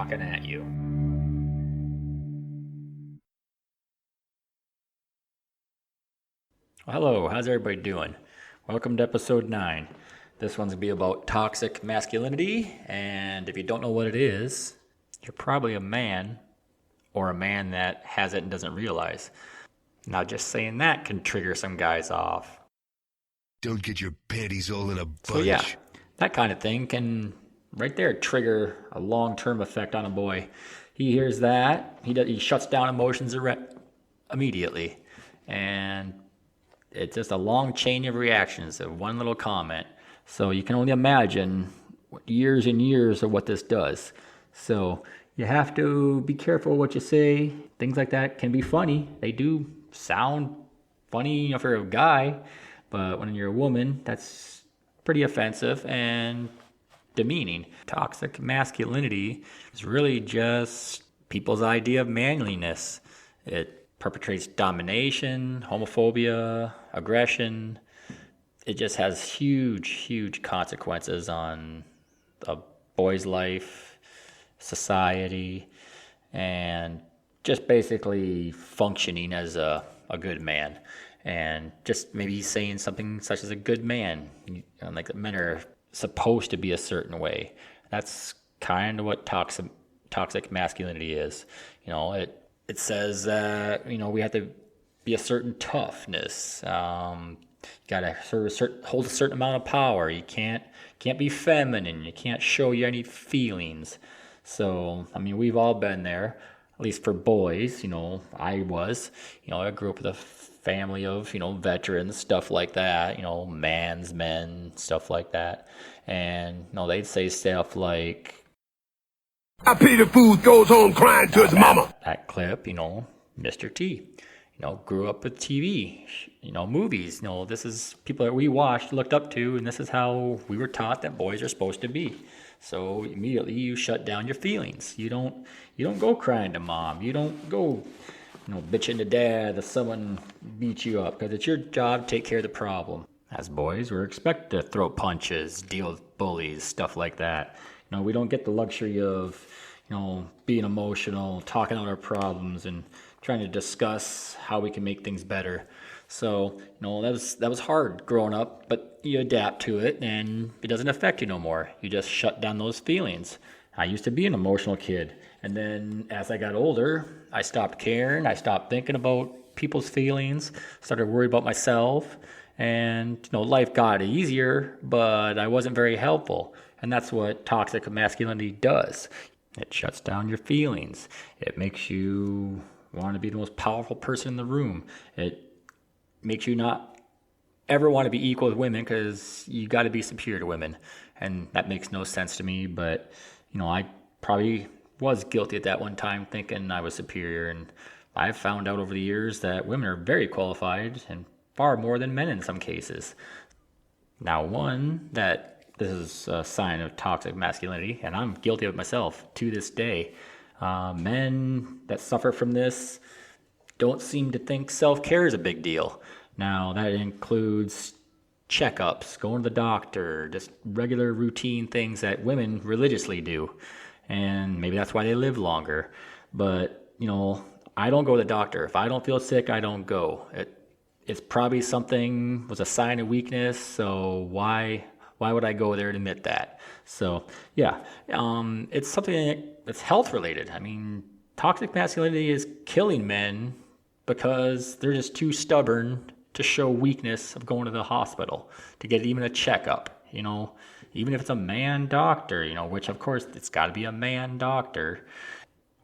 talking at you. Well, hello, how's everybody doing? Welcome to episode 9. This one's going to be about toxic masculinity, and if you don't know what it is, you're probably a man, or a man that has it and doesn't realize. Now, just saying that can trigger some guys off. Don't get your panties all in a bunch. So yeah, that kind of thing can right there trigger a long-term effect on a boy. He hears that, he shuts down emotions immediately, and it's just a long chain of reactions of one little comment. So you can only imagine years and years of what this does. So you have to be careful what you say. Things like that can be funny. They do sound funny, if you're a guy, but when you're a woman, that's pretty offensive and demeaning. Toxic masculinity is really just people's idea of manliness. It perpetrates domination, homophobia, aggression. It just has huge consequences on a boy's life, society, and just basically functioning as a good man. And just maybe saying something such as a good man, like men are supposed to be a certain way. That's kind of what toxic masculinity is. It says that we have to be a certain toughness. You gotta hold a certain amount of power. You can't be feminine. You can't show you any feelings. So we've all been there. At least for boys, I was. I grew up with a family of veterans, stuff like that. Man's men, stuff like that. And they'd say stuff like, "I pity the fool goes home crying to his mama." That clip, Mr. T, grew up with TV, movies. This is people that we watched, looked up to, and this is how we were taught that boys are supposed to be. So immediately you shut down your feelings. You don't go crying to mom. You don't go, bitching to dad if someone beats you up, because it's your job to take care of the problem. As boys, we're expected to throw punches, deal with bullies, stuff like that. We don't get the luxury of, being emotional, talking out our problems, and trying to discuss how we can make things better. So, that was hard growing up, but you adapt to it, and it doesn't affect you no more. You just shut down those feelings. I used to be an emotional kid, and then as I got older, I stopped caring. I stopped thinking about people's feelings, started worrying about myself, and life got easier, but I wasn't very helpful. And that's what toxic masculinity does. It shuts down your feelings. It makes you want to be the most powerful person in the room. It makes you not ever want to be equal with women, because you got to be superior to women. And that makes no sense to me, but I probably was guilty at that one time, thinking I was superior. And I've found out over the years that women are very qualified, and far more than men in some cases. Now, this is a sign of toxic masculinity, and I'm guilty of it myself to this day. Men that suffer from this don't seem to think self-care is a big deal. Now, that includes checkups, going to the doctor, just regular routine things that women religiously do. And maybe that's why they live longer. But, I don't go to the doctor. If I don't feel sick, I don't go. It's probably was a sign of weakness, so why would I go there and admit that? So, yeah, it's something that's health related. Toxic masculinity is killing men because they're just too stubborn to show weakness of going to the hospital to get even a checkup, even if it's a man doctor, which of course it's got to be a man doctor,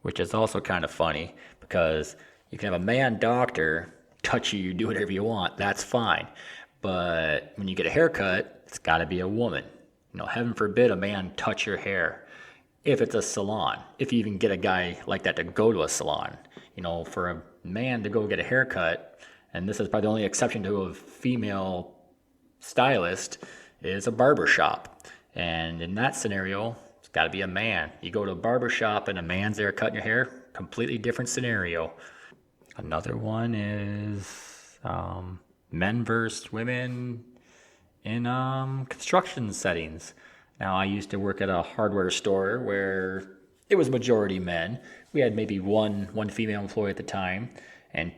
which is also kind of funny because you can have a man doctor touch you, do whatever you want, that's fine. But when you get a haircut, it's got to be a woman. Heaven forbid a man touch your hair. If it's a salon, if you even get a guy like that to go to a salon, for a man to go get a haircut, and this is probably the only exception to a female stylist, is a barber shop. And in that scenario, it's got to be a man. You go to a barber shop and a man's there cutting your hair, completely different scenario. Another one is men versus women in construction settings. Now, I used to work at a hardware store where it was majority men. We had maybe one female employee at the time, and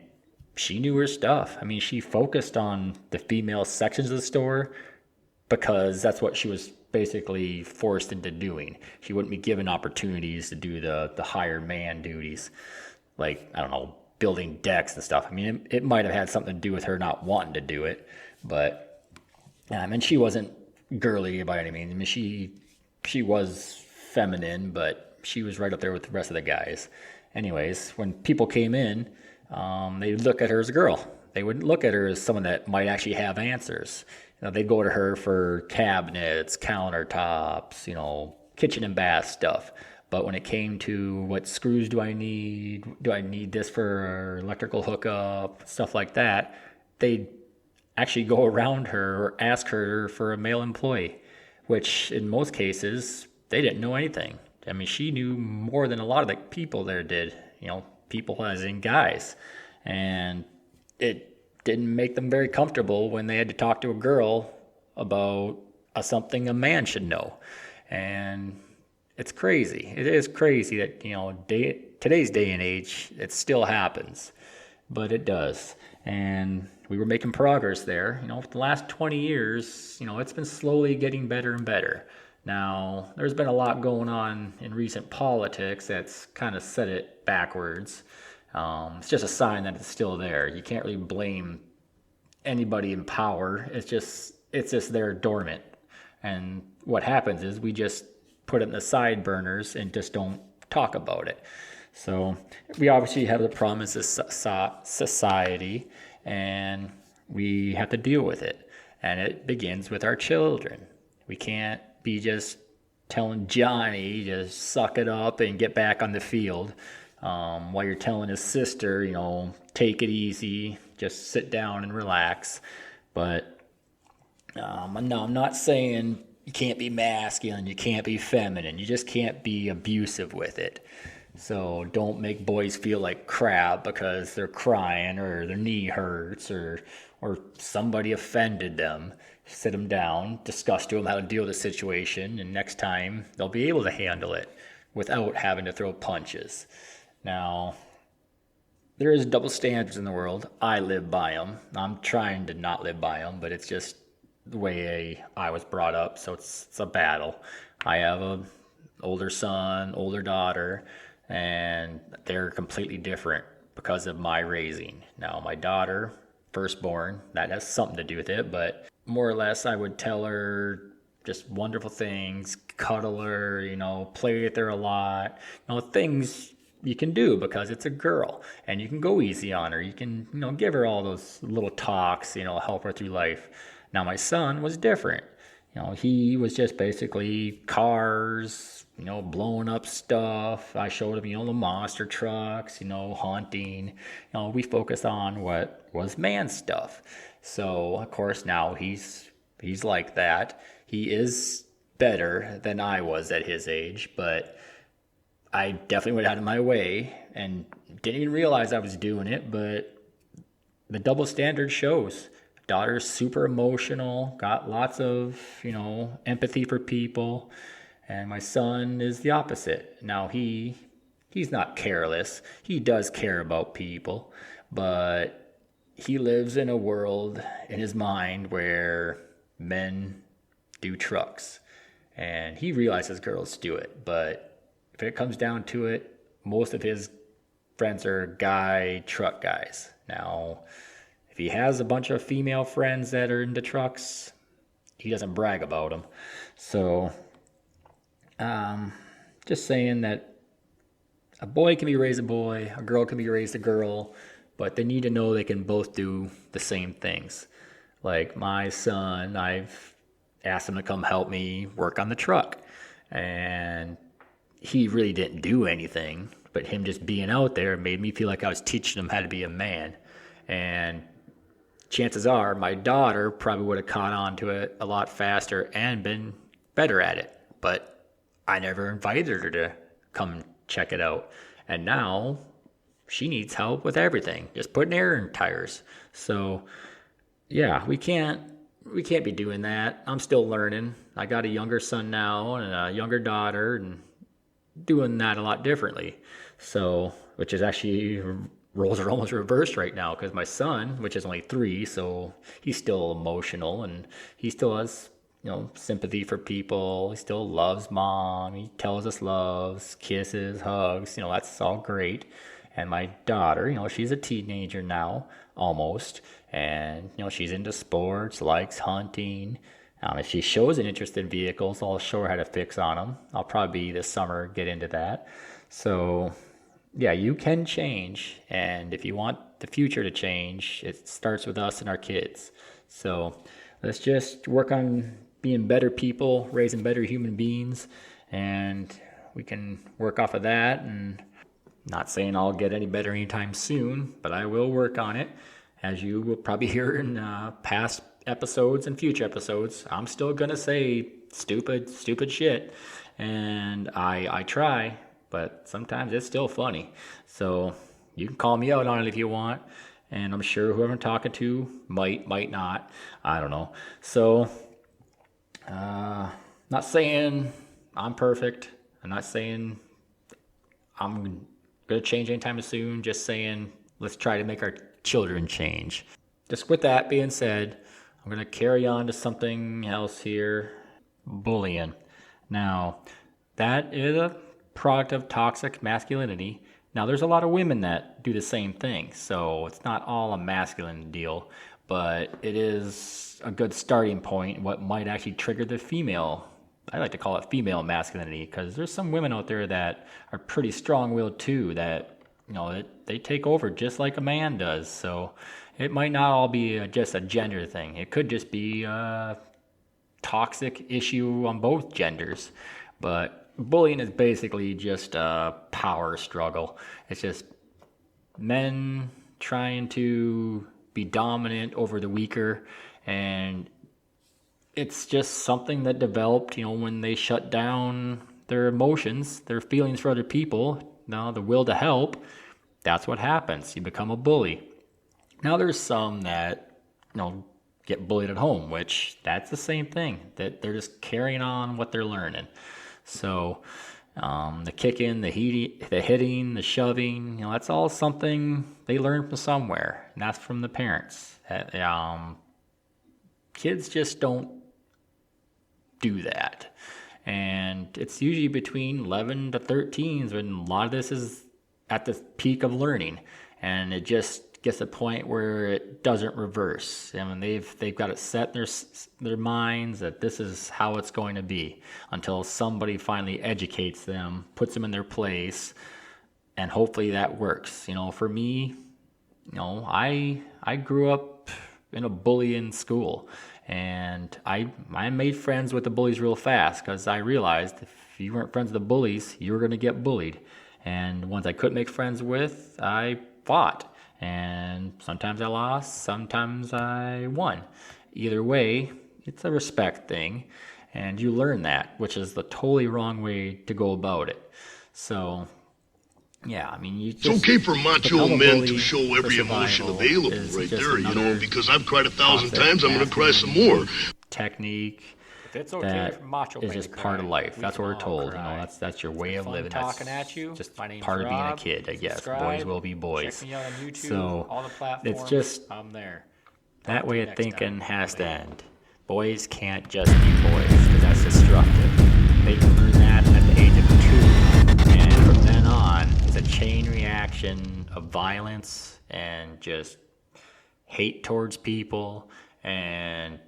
she knew her stuff. I mean, she focused on the female sections of the store because that's what she was basically forced into doing. She wouldn't be given opportunities to do the higher man duties, like, I don't know, building decks and stuff. I mean, it might have had something to do with her not wanting to do it, but and she wasn't girly by any means. I mean, she was feminine, but she was right up there with the rest of the guys. Anyways, when people came in, they'd look at her as a girl. They wouldn't look at her as someone that might actually have answers. They'd go to her for cabinets, countertops, kitchen and bath stuff. But when it came to what screws do I need this for electrical hookup, stuff like that, they'd actually go around her or ask her for a male employee, which in most cases, they didn't know anything. I mean, she knew more than a lot of the people there did, people as in guys. And it didn't make them very comfortable when they had to talk to a girl about something a man should know. And it's crazy. It is crazy that, today's day and age, it still happens. But it does. And we were making progress there. For the last 20 years, it's been slowly getting better and better. Now, there's been a lot going on in recent politics that's kind of set it backwards. It's just a sign that it's still there. You can't really blame anybody in power. It's just there dormant. And what happens is we just put it in the side burners and just don't talk about it. So we obviously have the problem as a society, and we have to deal with it. And it begins with our children. We can't be just telling Johnny to suck it up and get back on the field, while you're telling his sister, take it easy, just sit down and relax. But no, I'm not saying you can't be masculine, you can't be feminine, you just can't be abusive with it. So don't make boys feel like crap because they're crying or their knee hurts or somebody offended them. Sit them down, discuss to them how to deal with the situation, and next time they'll be able to handle it without having to throw punches. Now, there is double standards in the world. I live by them. I'm trying to not live by them, but it's just the way I was brought up, so it's a battle. I have an older son, older daughter, and they're completely different because of my raising. Now, my daughter, firstborn, that has something to do with it, but more or less I would tell her just wonderful things, cuddle her, play with her a lot, things you can do because it's a girl, and you can go easy on her. You can, give her all those little talks, help her through life. Now, my son was different. He was just basically cars, blowing up stuff. I showed him, the monster trucks, hunting. We focus on what was man stuff. So, of course, now he's like that. He is better than I was at his age, but I definitely went out of my way and didn't even realize I was doing it, but the double standard shows. Daughter's super emotional, got lots of, empathy for people, and my son is the opposite. Now, he's not careless. He does care about people, but he lives in a world in his mind where men do trucks, and he realizes girls do it, but if it comes down to it, most of his friends are guy truck guys. Now, if he has a bunch of female friends that are into trucks, he doesn't brag about them. So, just saying that a boy can be raised a boy, a girl can be raised a girl, but they need to know they can both do the same things. Like my son, I've asked him to come help me work on the truck. And he really didn't do anything, but him just being out there made me feel like I was teaching him how to be a man. And chances are my daughter probably would have caught on to it a lot faster and been better at it. But I never invited her to come check it out. And now she needs help with everything, just putting air in tires. So yeah, we can't be doing that. I'm still learning. I got a younger son now and a younger daughter, and doing that a lot differently. So, which is actually roles are almost reversed right now because my son, which is only 3, so he's still emotional and he still has, sympathy for people. He still loves mom. He tells us loves, kisses, hugs. That's all great. And my daughter, she's a teenager now, almost, and she's into sports, likes hunting. If she shows an interest in vehicles, I'll show her how to fix on them. I'll probably this summer get into that. So, yeah, you can change. And if you want the future to change, it starts with us and our kids. So let's just work on being better people, raising better human beings, and we can work off of that. And not saying I'll get any better anytime soon, but I will work on it. As you will probably hear in past episodes and future episodes, I'm still gonna say stupid shit, and I try, but sometimes it's still funny. So you can call me out on it if you want, and I'm sure whoever I'm talking to might not. I don't know. So, not saying I'm perfect. I'm not saying I'm gonna change anytime soon. Just saying let's try to make our children change. Just with that being said, I'm going to carry on to something else here. Bullying. Now, that is a product of toxic masculinity. Now, there's a lot of women that do the same thing, so it's not all a masculine deal, but it is a good starting point, what might actually trigger the female. I like to call it female masculinity, because there's some women out there that are pretty strong-willed too, that they take over just like a man does. So it might not all be just a gender thing. It could just be a toxic issue on both genders. But bullying is basically just a power struggle. It's just men trying to be dominant over the weaker, and it's just something that developed, when they shut down their emotions, their feelings for other people, the will to help. That's what happens. You become a bully. Now there's some that, get bullied at home, which that's the same thing, that they're just carrying on what they're learning. So the kicking, the hitting, the shoving, that's all something they learn from somewhere, and that's from the parents. Kids just don't do that. And it's usually between 11 to 13s when a lot of this is at the peak of learning, and it just gets to a point where it doesn't reverse. I mean, they've got it set in their minds that this is how it's going to be until somebody finally educates them, puts them in their place, and hopefully that works. For me, I grew up in a bullying school, and I made friends with the bullies real fast because I realized if you weren't friends with the bullies, you were going to get bullied. And ones I couldn't make friends with, I fought. And sometimes I lost, sometimes I won. Either way, it's a respect thing. And you learn that, which is the totally wrong way to go about it. So, yeah, I mean, it's okay for macho men to show every emotion available right there, because I've cried 1,000 times, I'm going to cry some more. Technique. It's okay that for macho is men just to part of cry. life. That's what we're told. That's your way of living. Talking That's at you. just My name's part of being a Rob. kid, I guess. Subscribe. Boys will be boys. Check me out on YouTube. So all the platforms. it's just I'm there. that Talk to way you of next thinking time. has to end. Boys can't just be boys because that's destructive. They can learn that at the age of 2, and from then on, it's a chain reaction of violence and just hate towards people and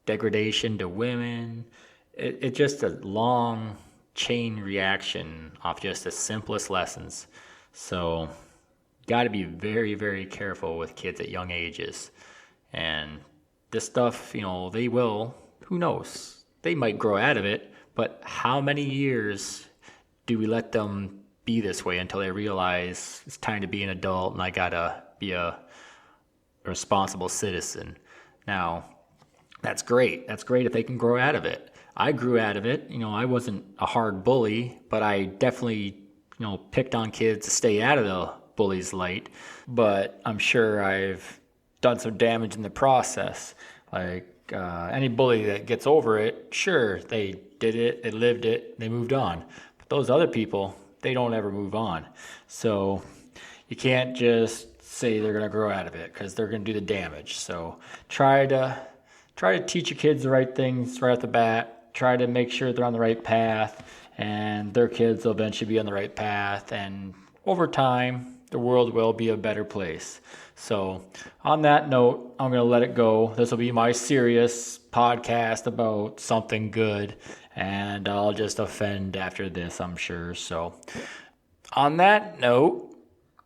degradation to women. It's just a long chain reaction off just the simplest lessons. So got to be very, very careful with kids at young ages. And this stuff, they will, who knows, they might grow out of it, but how many years do we let them be this way until they realize it's time to be an adult and I gotta be a responsible citizen? Now, that's great. That's great if they can grow out of it. I grew out of it. I wasn't a hard bully, but I definitely, picked on kids to stay out of the bully's light. But I'm sure I've done some damage in the process. Like any bully that gets over it, sure, they did it, they lived it, they moved on. But those other people, they don't ever move on. So you can't just say they're going to grow out of it, because they're going to do the damage. So try to teach your kids the right things right off the bat. Try to make sure they're on the right path, and their kids will eventually be on the right path. And over time, the world will be a better place. So on that note, I'm going to let it go. This will be my serious podcast about something good, and I'll just offend after this, I'm sure. So on that note,